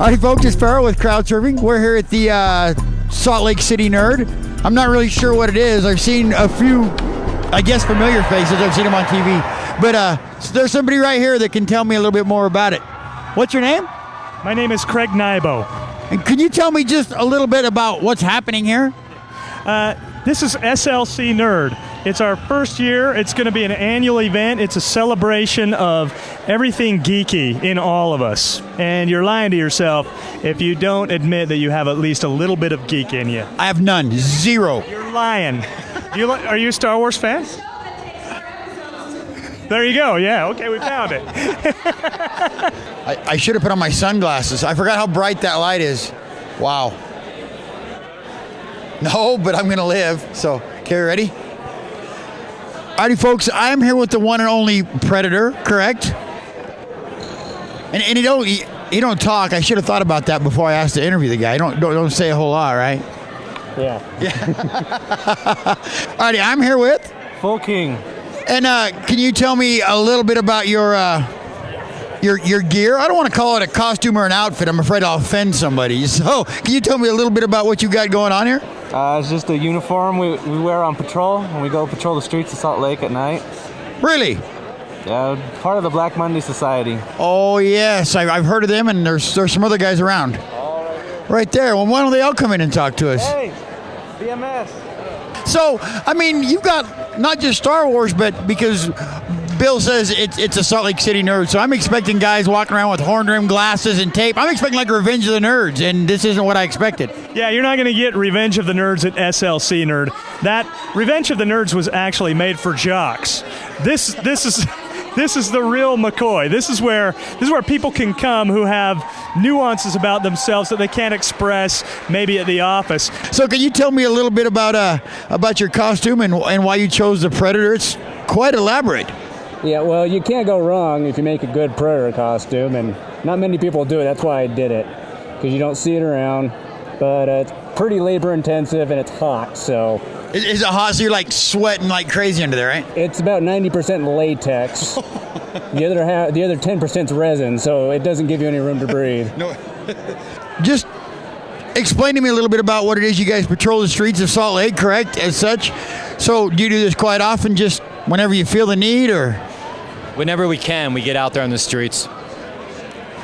Howdy folks, it's Farrell with Crowd Surfing. We're here at the Salt Lake City Nerd. I'm not really sure what it is. I've seen a few, I guess, familiar faces. I've seen them on TV. But there's somebody right here that can tell me a little bit more about it. What's your name? My name is Craig Nybo. And can you tell me just a little bit about what's happening here? This is SLC Nerd. It's our first year. It's going to be an annual event. It's a celebration of everything geeky in all of us. And you're lying to yourself if you don't admit that you have at least a little bit of geek in you. I have none. Zero. You're lying. Are you a Star Wars fan? There you go. Yeah, okay, we found it. I should have put on my sunglasses. I forgot how bright that light is. Wow. No, but I'm going to live. So, okay, ready? Alrighty, folks, I'm here with the one and only Predator, correct? And you don't talk. I should have thought about that before I asked to interview the guy. Don't say a whole lot, right? Yeah. Alrighty, I'm here with Full King. And can you tell me a little bit about your gear? I don't want to call it a costume or an outfit. I'm afraid I'll offend somebody. So, can you tell me a little bit about what you got going on here? It's just a uniform we wear on patrol when we go patrol the streets of Salt Lake at night. Really? Yeah, part of the Black Monday Society. Oh, yes. I've heard of them, and there's some other guys around. Right there. Well, why don't they all come in and talk to us? Hey, BMS. So, I mean, you've got not just Star Wars, but because Bill says it's a Salt Lake City Nerd, so I'm expecting guys walking around with horn-rimmed glasses and tape. I'm expecting like Revenge of the Nerds, and this isn't what I expected. Yeah, you're not going to get Revenge of the Nerds at SLC Nerd. That Revenge of the Nerds was actually made for jocks. This is the real McCoy. This is where people can come who have nuances about themselves that they can't express maybe at the office. So can you tell me a little bit about your costume and why you chose the Predator? It's quite elaborate. Yeah, well, you can't go wrong if you make a good Predator costume, and not many people do it. That's why I did it, because you don't see it around. But it's pretty labor-intensive, and it's hot, so... Is it hot, so you're like sweating like crazy under there, right? It's about 90% latex. The other 10% is resin, so it doesn't give you any room to breathe. No. Just explain to me a little bit about what it is you guys patrol the streets of Salt Lake, correct, as such? So do you do this quite often, just whenever you feel the need, or...? Whenever we can, we get out there on the streets.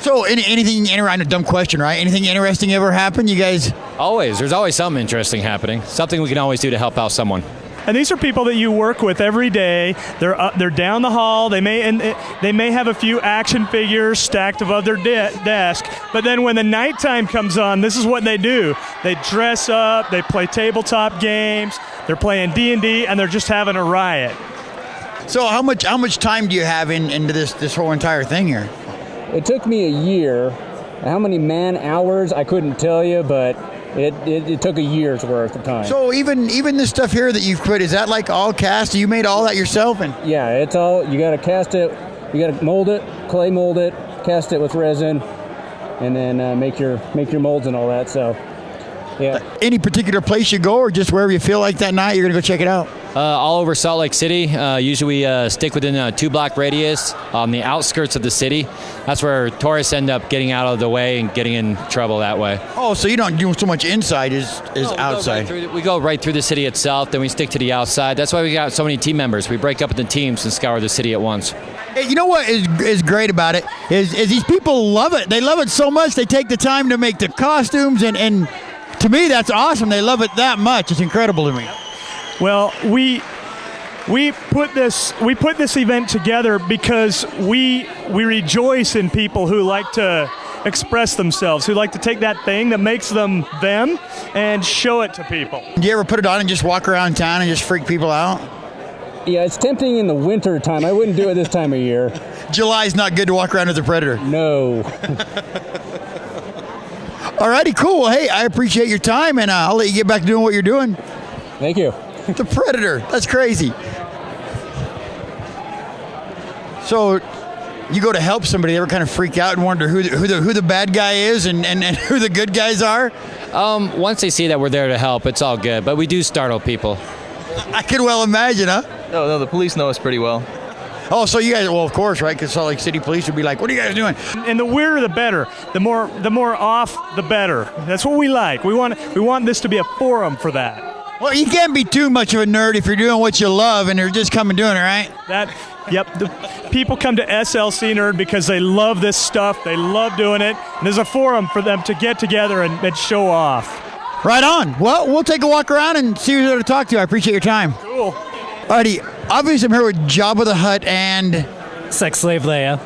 So anything, I know, dumb question, right? Anything interesting ever happen, you guys? Always. There's always something interesting happening. Something we can always do to help out someone. And these are people that you work with every day. They're down the hall. They may have a few action figures stacked above their desk. But then when the nighttime comes on, this is what they do. They dress up. They play tabletop games. They're playing D&D, and they're just having a riot. So how much time do you have into this whole entire thing here? It took me a year. How many man hours, I couldn't tell you, but it took a year's worth of time. So even this stuff here that you've put, is that like all cast? You made all that yourself? And yeah, it's all, you got to cast it, you got to mold it, clay mold it, cast it with resin, and then make your molds and all that, so yeah. Any particular place you go, or just wherever you feel like that night, you're going to go check it out? All over Salt Lake City. Usually we stick within a 2-block radius on the outskirts of the city. That's where tourists end up getting out of the way and getting in trouble that way. Oh, so you don't do so much inside as outside. We go right through the city itself, then we stick to the outside. That's why we got so many team members. We break up into teams and scour the city at once. Hey, you know what is great about it is these people love it. They love it so much they take the time to make the costumes, and to me that's awesome. They love it that much. It's incredible to me. Well, we put this event together because we rejoice in people who like to express themselves, who like to take that thing that makes them them and show it to people. Do you ever put it on and just walk around town and just freak people out? Yeah, it's tempting in the winter time. I wouldn't do it this time of year. July's not good to walk around as a Predator. No. Alrighty, cool. Well, hey, I appreciate your time, and I'll let you get back to doing what you're doing. Thank you. The Predator. That's crazy. So you go to help somebody, they ever kind of freak out and wonder who the bad guy is and who the good guys are? Once they see that we're there to help, it's all good. But we do startle people. I could well imagine, huh? No, the police know us pretty well. Oh, so you guys, well, of course, right? Because Salt Lake City Police would be like, what are you guys doing? And the weirder, the better. The more off, the better. That's what we like. We want this to be a forum for that. Well, you can't be too much of a nerd if you're doing what you love and you're just coming doing it, right? Yep. The people come to SLC Nerd because they love this stuff. They love doing it. And there's a forum for them to get together and show off. Right on. Well, we'll take a walk around and see who's there to talk to. I appreciate your time. Cool. Alrighty, obviously I'm here with Jabba the Hutt and... Sex Slave Leia.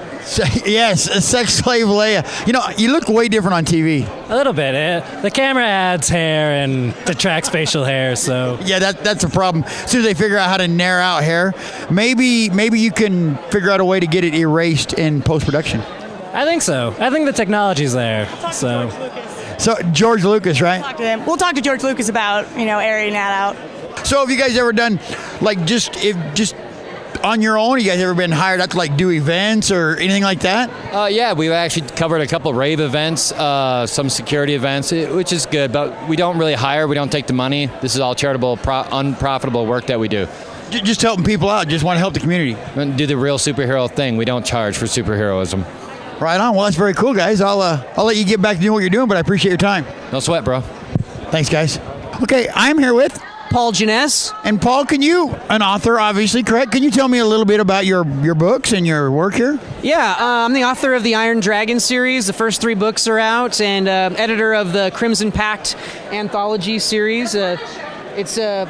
Yes, Sex Slave Leia. You know, you look way different on TV. A little bit. The camera adds hair and detracts facial hair, so... Yeah, that's a problem. As soon as they figure out how to narrow out hair, maybe you can figure out a way to get it erased in post-production. I think so. I think the technology's there, so... So, George Lucas, right? Talk to him. We'll talk to George Lucas about, airing that out. So have you guys ever done, like, just on your own? You guys ever been hired out to, like, do events or anything like that? Yeah, we've actually covered a couple rave events, some security events, which is good, but we don't really hire. We don't take the money. This is all charitable, unprofitable work that we do. Just helping people out. Just want to help the community. We do the real superhero thing. We don't charge for superheroism. Right on. Well, that's very cool, guys. I'll let you get back to doing what you're doing, but I appreciate your time. No sweat, bro. Thanks, guys. Okay, I'm here with Paul Janess. And Paul, an author, obviously, correct? Can you tell me a little bit about your books and your work here? Yeah, I'm the author of the Iron Dragon series. The first 3 books are out, and editor of the Crimson Pact anthology series. It's the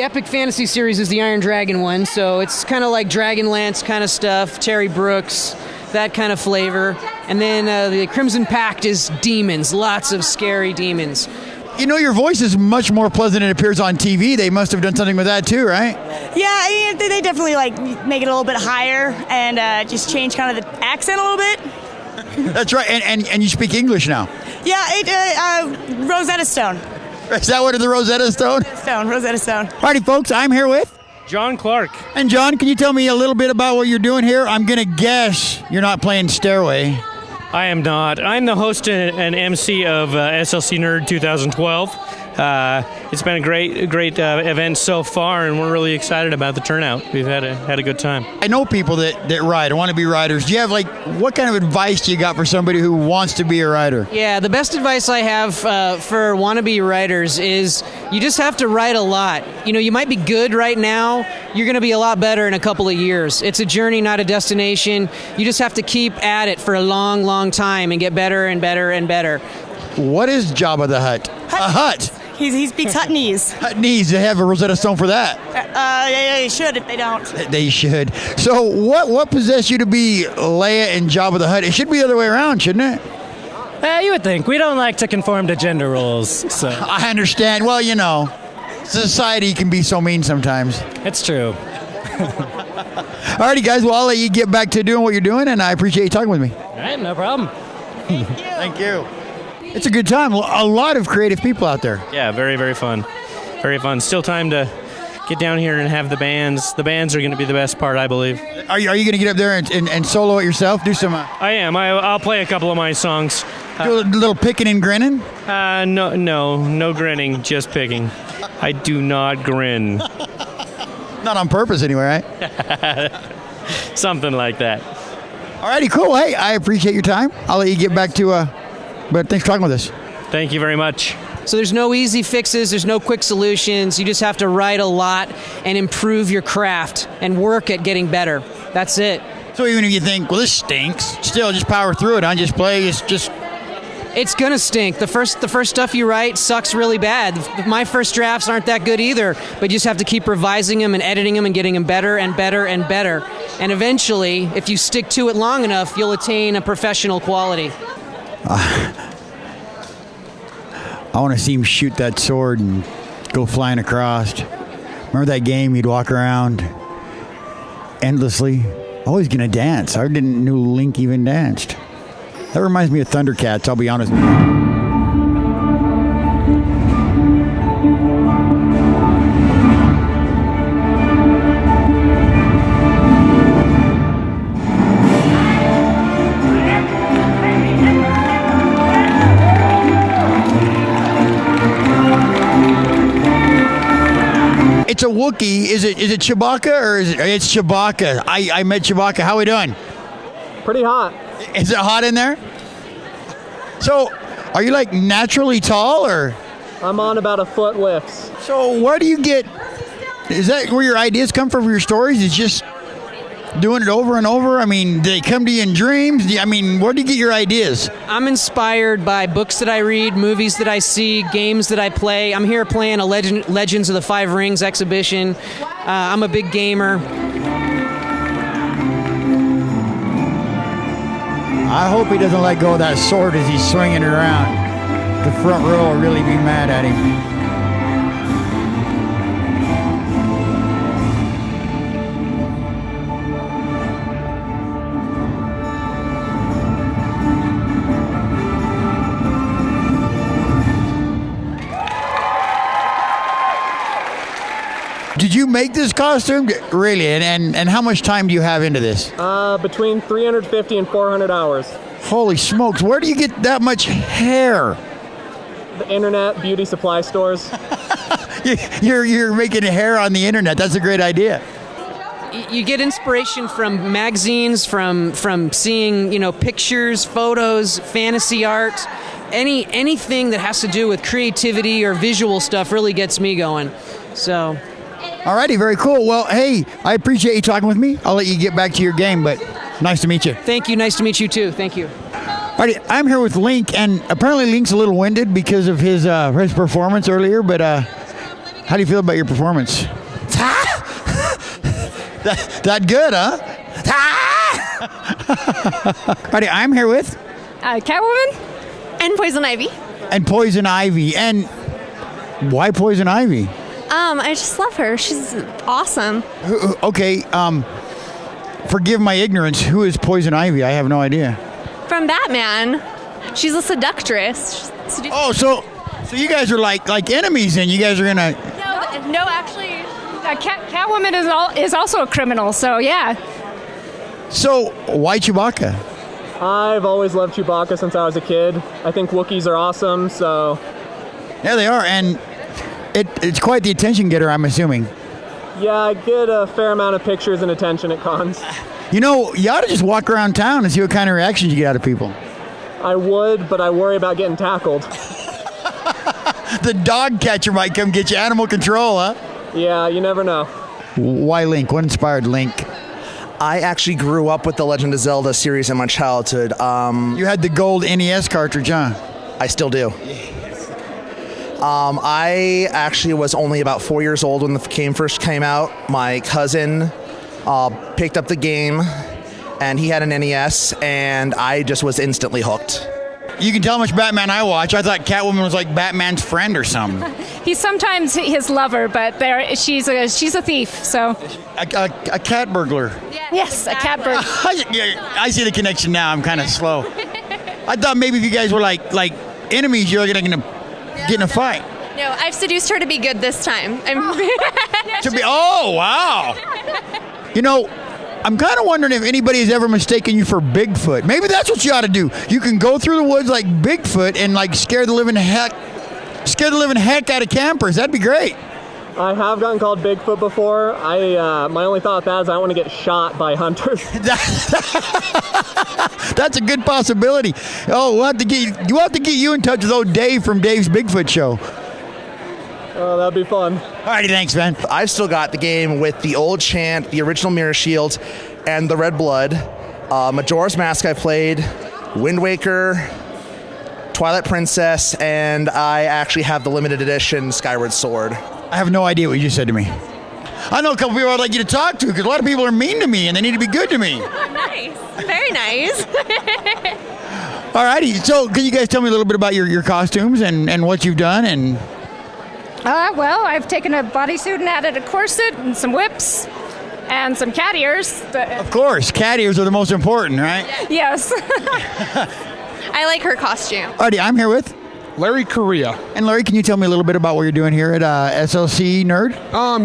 epic fantasy series is the Iron Dragon one, so it's kind of like Dragonlance kind of stuff, Terry Brooks, that kind of flavor. And then the Crimson Pact is demons, lots of scary demons. You know, your voice is much more pleasant than it appears on TV. They must have done something with that too, right? Yeah, they definitely make it a little bit higher and just change kind of the accent a little bit. That's right, and you speak English now. Yeah, Rosetta Stone. Is that what the Rosetta Stone? Rosetta Stone. Alrighty, folks, I'm here with John Clark. And John, can you tell me a little bit about what you're doing here? I'm going to guess you're not playing Stairway. I am not. I'm the host and MC of SLC Nerd 2012. It's been a great event so far, and we're really excited about the turnout. We've had a good time. I know people that ride or want to be riders. Do you have, what kind of advice do you got for somebody who wants to be a rider? Yeah, the best advice I have for wannabe riders is you just have to ride a lot. You might be good right now. You're going to be a lot better in a couple of years. It's a journey, not a destination. You just have to keep at it for a long, long time and get better and better and better. What is Jabba the Hutt? A hut. He speaks Huttonese. Huttonese. They have a Rosetta Stone for that. Yeah, they should if they don't. They should. So what possessed you to be Leia and Jabba the Hutt? It should be the other way around, shouldn't it? You would think. We don't like to conform to gender roles, so... I understand. Well, society can be so mean sometimes. It's true. Alrighty, guys. Well, I'll let you get back to doing what you're doing, and I appreciate you talking with me. All right, no problem. Thank you. It's a good time. A lot of creative people out there. Yeah, very, very fun. Very fun. Still time to get down here and have the bands. The bands are going to be the best part, I believe. Are you going to get up there and solo it yourself? Do some... I am. I'll play a couple of my songs. Do a little picking and grinning? No grinning, just picking. I do not grin. Not on purpose anyway, right? Something like that. Alrighty, cool. Hey, I appreciate your time. I'll let you get back to... But thanks for talking with us. Thank you very much. So there's no easy fixes, there's no quick solutions. You just have to write a lot and improve your craft and work at getting better. That's it. So even if you think, well, this stinks, still just power through it, huh? Just play, just... It's gonna stink. The first stuff you write sucks really bad. My first drafts aren't that good either, but you just have to keep revising them and editing them and getting them better and better and better. And eventually, if you stick to it long enough, you'll attain a professional quality. I want to see him shoot that sword and go flying across. Remember that game? He'd walk around endlessly. Oh, he's going to dance. I didn't know Link even danced. That reminds me of Thundercats, I'll be honest. It's a Wookiee. Is it Chewbacca or it's Chewbacca? I met Chewbacca. How we doing? Pretty hot. Is it hot in there? So, are you like naturally tall or? I'm on about a foot lifts. So where do you get? Is that where your ideas come from? Your stories? It's just doing it over and over. I mean, do they come to you in dreams? I mean, where do you get your ideas? I'm inspired by books that I read, movies that I see, games that I play. I'm here playing a Legends of the Five Rings exhibition. I'm a big gamer. I hope he doesn't let go of that sword as he's swinging it around. The front row will really be mad at him. Did you make this costume? Really? And how much time do you have into this? Between 350 and 400 hours. Holy smokes, where do you get that much hair? The internet, beauty supply stores. You're making hair on the internet. That's a great idea. You get inspiration from magazines, from seeing, pictures, photos, fantasy art. Anything that has to do with creativity or visual stuff really gets me going. So... Alrighty, very cool. Well, hey, I appreciate you talking with me. I'll let you get back to your game, but nice to meet you. Thank you. Nice to meet you, too. Thank you. Alrighty, I'm here with Link, and apparently Link's a little winded because of his performance earlier, but how do you feel about your performance? that good, huh? Alrighty, I'm here with... Catwoman and Poison Ivy. And Poison Ivy. And why Poison Ivy? I just love her. She's awesome. Okay, forgive my ignorance. Who is Poison Ivy? I have no idea. From Batman. She's a seductress. Oh, so you guys are like enemies, and you guys are gonna... No, actually... Catwoman is also a criminal, so yeah. So, why Chewbacca? I've always loved Chewbacca since I was a kid. I think Wookiees are awesome, so... Yeah, they are, and... It's quite the attention getter, I'm assuming. Yeah, I get a fair amount of pictures and attention at cons. You ought to just walk around town and see what kind of reactions you get out of people. I would, but I worry about getting tackled. The dog catcher might come get you. Animal control, huh? Yeah, you never know. Why Link? What inspired Link? I actually grew up with the Legend of Zelda series in my childhood. You had the gold NES cartridge, huh? I still do. I actually was only about 4 years old when the game first came out. My cousin picked up the game, and he had an NES, and I just was instantly hooked. You can tell how much Batman I watch. I thought Catwoman was like Batman's friend or something. He's sometimes his lover, but she's a thief. So a cat burglar. Yes, a cat burglar. I see the connection now. I'm kind of slow. I thought maybe if you guys were like enemies, you're gonna get in a fight. No, I've seduced her to be good this time. Oh, wow. I'm kind of wondering if anybody has ever mistaken you for Bigfoot. Maybe that's what you ought to do. You can go through the woods like Bigfoot and scare the living heck out of campers. That'd be great. I have gotten called Bigfoot before. My only thought of that is I don't want to get shot by hunters. That's a good possibility. Oh, we'll have to get you in touch with old Dave from Dave's Bigfoot Show. Oh, that'd be fun. Alrighty, thanks, man. I've still got the game with the old chant, the original Mirror Shield, and the Red Blood. Majora's Mask I played, Wind Waker, Twilight Princess, and I actually have the limited edition Skyward Sword. I have no idea what you just said to me. I know a couple people I'd like you to talk to because a lot of people are mean to me and they need to be good to me. Nice. Very nice. Alrighty, so can you guys tell me a little bit about your costumes and what you've done? And Well, I've taken a bodysuit and added a corset and some whips and some cat ears. Of course, cat ears are the most important, right? Yes. I like her costume. Alrighty, I'm here with Larry Correa. And Larry, can you tell me a little bit about what you're doing here at SLC Nerd?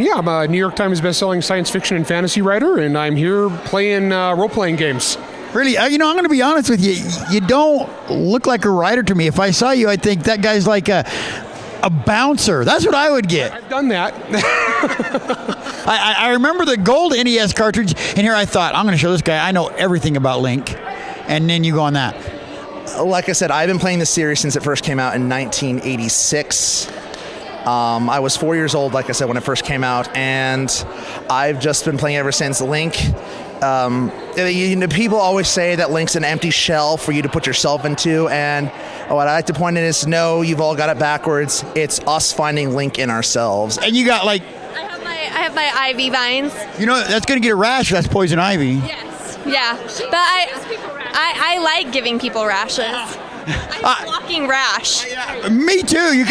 Yeah, I'm a New York Times bestselling science fiction and fantasy writer, and I'm here playing role-playing games. Really? I'm going to be honest with you. You don't look like a writer to me. If I saw you, I'd think that guy's like a bouncer. That's what I would get. I've done that. I remember the gold NES cartridge, and here I thought, I'm going to show this guy I know everything about Link. And then you go on that. Like I said, I've been playing this series since it first came out in 1986. I was 4 years old, like I said, when it first came out, and I've just been playing ever since. Link, people always say that Link's an empty shell for you to put yourself into, and what I like to point out is, no, you've all got it backwards. It's us finding Link in ourselves. And you got like... I have my ivy vines. You know, that's going to get a rash. That's poison ivy. Yes. Yeah. But I like giving people rashes. I'm walking rash. Me too.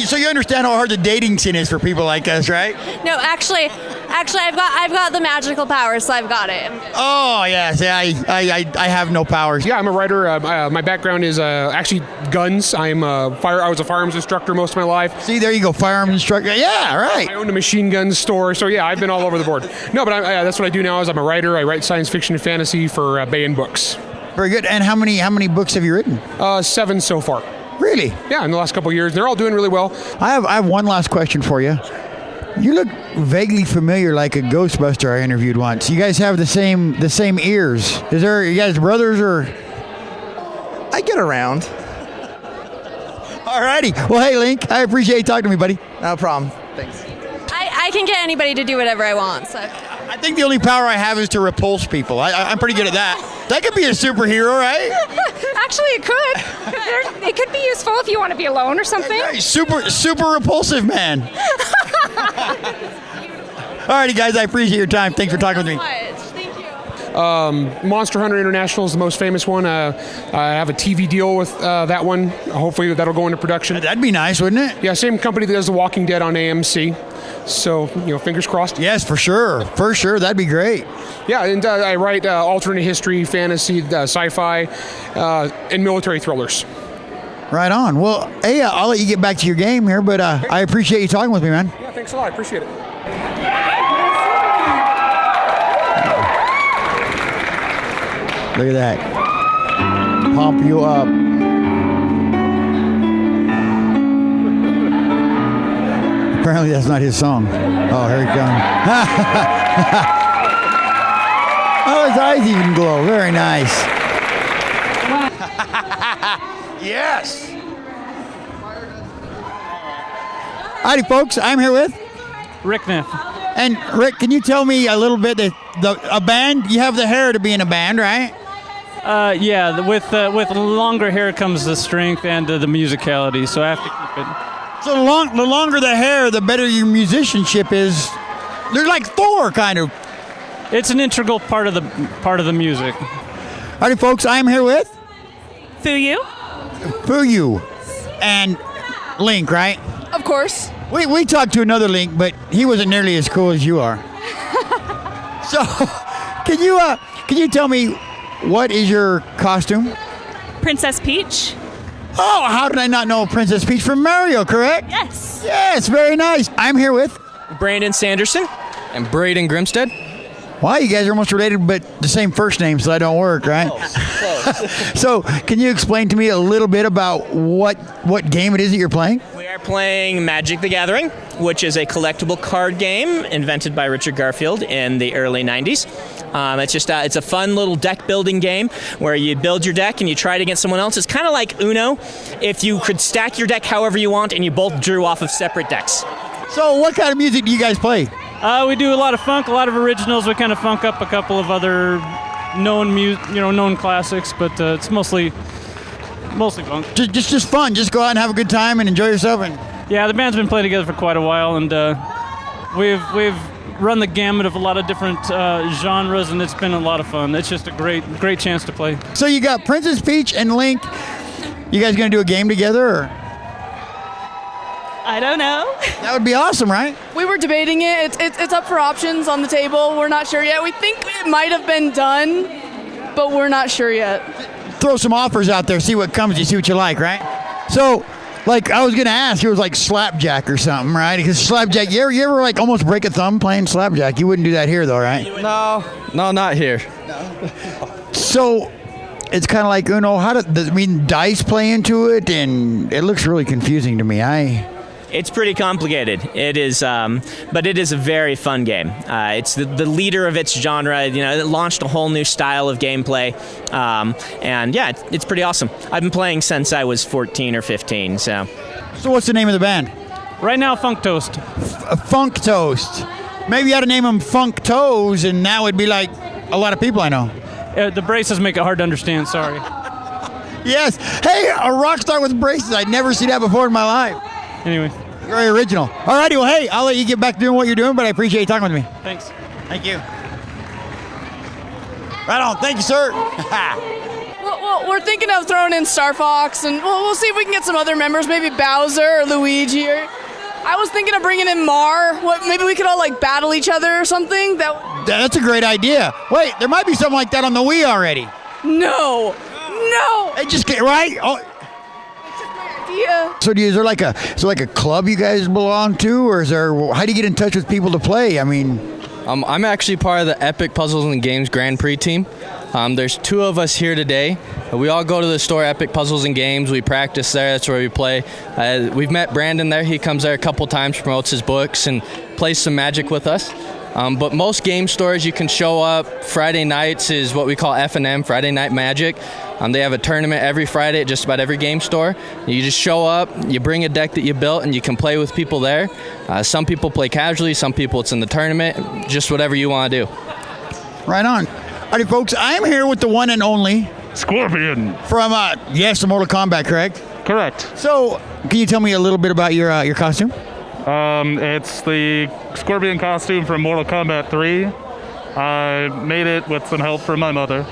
So you understand how hard the dating scene is for people like us, right? No, actually, I've got the magical powers, so I've got it. Oh yes, I have no powers. Yeah, I'm a writer. My background is actually guns. I was a firearms instructor most of my life. See, there you go, firearms instructor. Yeah, right. I owned a machine gun store, so yeah, I've been all over the board. No, but that's what I do now. Is I'm a writer. I write science fiction and fantasy for Baen Books. Very good. And how many books have you written? 7 so far. Really? Yeah, in the last couple of years. They're all doing really well. I have one last question for you. You look vaguely familiar, like a Ghostbuster I interviewed once. You guys have the same ears. Are you guys brothers or? I get around. Alrighty. Well, hey, Link, I appreciate you talking to me, buddy. No problem. Thanks. I can get anybody to do whatever I want. So. I think the only power I have is to repulse people. I'm pretty good at that. That could be a superhero, right? Actually, it could. It could be useful if you want to be alone or something. Super repulsive man. Alrighty, guys, I appreciate your time. Thanks for talking with me. Thank you. Monster Hunter International is the most famous one. I have a TV deal with that one. Hopefully that'll go into production. That'd be nice, wouldn't it? Yeah, same company that does The Walking Dead on AMC. So, fingers crossed. Yes, for sure. For sure. That'd be great. Yeah, and I write alternate history, fantasy, sci-fi, and military thrillers. Right on. Well, hey, I'll let you get back to your game here, but I appreciate you talking with me, man. Yeah, thanks a lot. I appreciate it. Look at that. Pump you up. Apparently that's not his song. Oh, here he comes. Oh, his eyes even glow. Very nice. Yes. Howdy, folks. I'm here with Rick Niff. And Rick, can you tell me a little bit a band? You have the hair to be in a band, right? Yeah. With longer hair comes the strength and the musicality. So I have to keep it. So the longer the hair, the better your musicianship is. They're like Thor, kind of. It's an integral part of the music. Howdy, folks. I'm here with Fuyu. And Link, right? Of course. We talked to another Link, but he wasn't nearly as cool as you are. So, can you tell me what is your costume? Princess Peach. Oh, how did I not know Princess Peach from Mario, correct? Yes. Yes, very nice. I'm here with Brandon Sanderson and Braden Grimstead. Wow, you guys are almost related, but the same first name, so that don't work, right? Close. So, can you explain to me a little bit about what game it is that you're playing? We are playing Magic the Gathering, which is a collectible card game invented by Richard Garfield in the early 90s. It's a fun little deck building game where you build your deck and you try it against someone else. It's kind of like Uno if you could stack your deck however you want and you both drew off of separate decks. So what kind of music do you guys play? We do a lot of funk, a lot of originals. We kind of funk up a couple of other known classics, but it's mostly funk. Just fun. Just go out and have a good time and enjoy yourself. Yeah, the band's been playing together for quite a while, and we've run the gamut of a lot of different genres, and it's been a lot of fun. It's just a great chance to play. So you got Princess Peach and Link. You guys gonna do a game together? Or? I don't know. That would be awesome, right? We were debating it. It's up for options on the table. We're not sure yet. We think it might have been done, but we're not sure yet. Throw some offers out there, see what comes, you see what you like, right? So, like, I was going to ask, it was like slapjack or something, right? Because slapjack, you ever like almost break a thumb playing slapjack? You wouldn't do that here, though, right? No, not here. So, it's kind of like, dice play into it, and it looks really confusing to me. It's pretty complicated. It is, but it is a very fun game. It's the leader of its genre. You know, it launched a whole new style of gameplay, and yeah, it's pretty awesome. I've been playing since I was 14 or 15. So what's the name of the band? Right now, Funk Toast. Funk Toast. Maybe you ought to name them Funk Toes, and that would be like a lot of people I know. The braces make it hard to understand. Sorry. Yes. Hey, a rock star with braces. I'd never seen that before in my life. Anyway. Very original. All righty, well, hey, I'll let you get back to doing what you're doing, but I appreciate you talking with me. Thanks. Thank you. Right on. Thank you, sir. Well, we're thinking of throwing in Star Fox, and we'll see if we can get some other members, maybe Bowser or Luigi. I was thinking of bringing in Mar. Maybe we could all, like, battle each other or something? That's a great idea. Wait, there might be something like that on the Wii already. No. Hey, just get right. Oh. Yeah. So is there like a club you guys belong to, or how do you get in touch with people to play? I mean, I'm actually part of the Epic Puzzles and Games Grand Prix team. There's 2 of us here today. We all go to the store, Epic Puzzles and Games. We practice there. That's where we play. We've met Brandon there. He comes there a couple times, promotes his books, and plays some Magic with us. But most game stores you can show up. Friday nights is what we call F&M, Friday Night Magic. They have a tournament every Friday at just about every game store. You just show up, you bring a deck that you built, and you can play with people there. Some people play casually, some people it's in the tournament, just whatever you want to do. Right on. All right, folks, I'm here with the one and only Scorpion. From, the Mortal Kombat, correct? Correct. So, can you tell me a little bit about your costume? It's the Scorpion costume from Mortal Kombat 3. I made it with some help from my mother.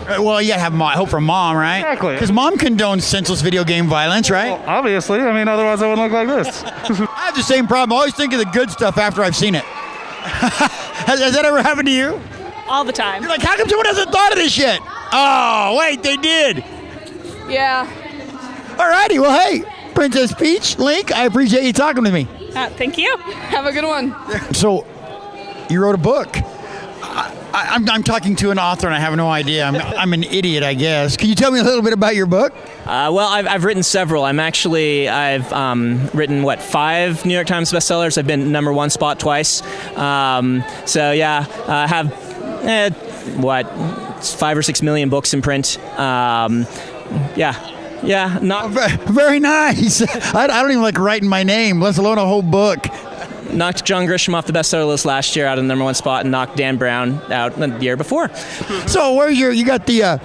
Well, you have help from Mom, right? Exactly. Because Mom condones senseless video game violence, right? Well, obviously. I mean, otherwise I wouldn't look like this. I have the same problem. I always think of the good stuff after I've seen it. Has that ever happened to you? All the time. You're like, how come someone hasn't thought of this yet? Oh, wait, they did. Yeah. All righty. Well, hey, Princess Peach, Link, I appreciate you talking with me. Thank you. Have a good one. So, you wrote a book. I'm talking to an author, and I have no idea. I'm an idiot, I guess. Can you tell me a little bit about your book? Well, I've written several. I've written 5 New York Times bestsellers. I've been #1 spot twice. So yeah, I have 5 or 6 million books in print. Yeah, not very nice. I don't even like writing my name, let alone a whole book. Knocked John Grisham off the bestseller list last year out of the #1 spot, and knocked Dan Brown out the year before. So where's you got the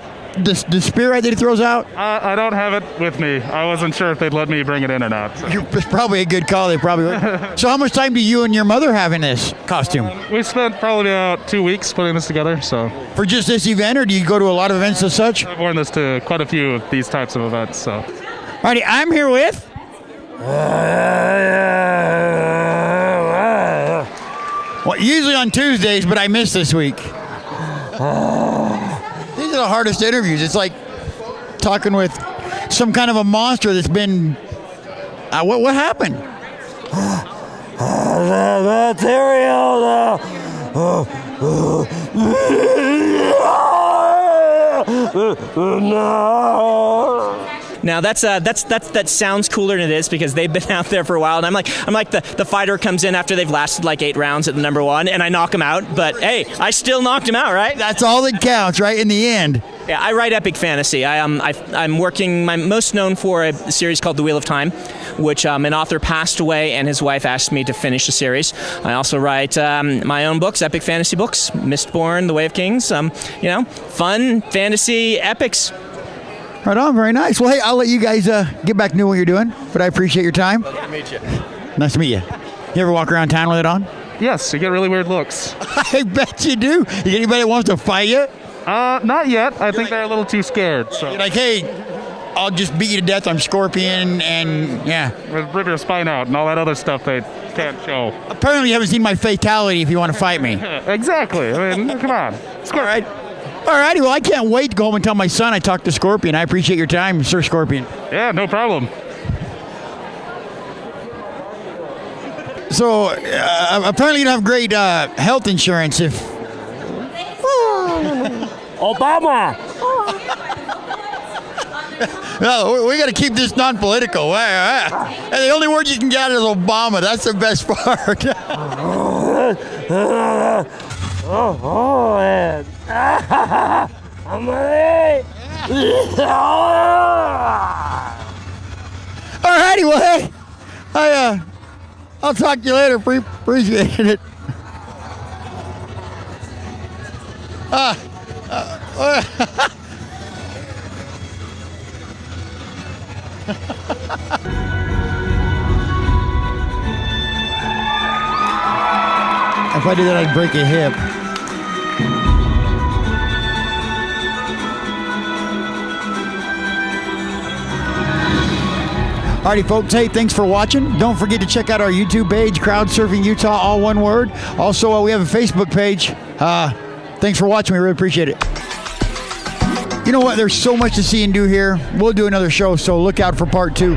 spear right that he throws out? I don't have it with me. I wasn't sure if they'd let me bring it in or not. So. It's probably a good call. They probably would. So how much time do you and your mother have in this costume? We spent probably about 2 weeks putting this together. So for just this event, or do you go to a lot of events as such? I've worn this to quite a few of these types of events. So, alrighty, I'm here with. Well, usually on Tuesdays, but I missed this week. These are the hardest interviews. It's like talking with some kind of a monster that's been. What happened? Now that sounds cooler than it is, because they've been out there for a while, and I'm like the fighter comes in after they've lasted like 8 rounds at the #1, and I knock him out. But hey, I still knocked him out, right? That's all that counts, right? In the end. Yeah, I write epic fantasy. I'm working. I'm most known for a series called The Wheel of Time, which an author passed away, and his wife asked me to finish the series. I also write my own books, epic fantasy books, Mistborn, The Way of Kings. Fun fantasy epics. Right on, very nice. Well, hey, I'll let you guys get back to doing what you're doing, but I appreciate your time. Nice to meet you. Nice to meet you. You ever walk around town with it on? Yes, you get really weird looks. I bet you do. You get anybody that wants to fight you? Not yet. I think they're a little too scared. So. You're like, hey, I'll just beat you to death. I'm Scorpion, and yeah. Rip your spine out and all that other stuff they can't show. Apparently you haven't seen my fatality if you want to fight me. Exactly. I mean, come on. All right. All righty, well, I can't wait to go home and tell my son I talked to Scorpion. I appreciate your time, Sir Scorpion. Yeah, no problem. So, apparently you don't have great health insurance if... Obama! No, we got to keep this non-political. And the only word you can get out is Obama. That's the best part. Alrighty, well, hey, I'll talk to you later. Appreciate it. If I did that, I'd break a hip. Alrighty, folks. Hey, thanks for watching. Don't forget to check out our YouTube page, Crowd Surfing Utah, all one word. Also, we have a Facebook page. Thanks for watching. We really appreciate it. You know what? There's so much to see and do here. We'll do another show, so look out for part 2.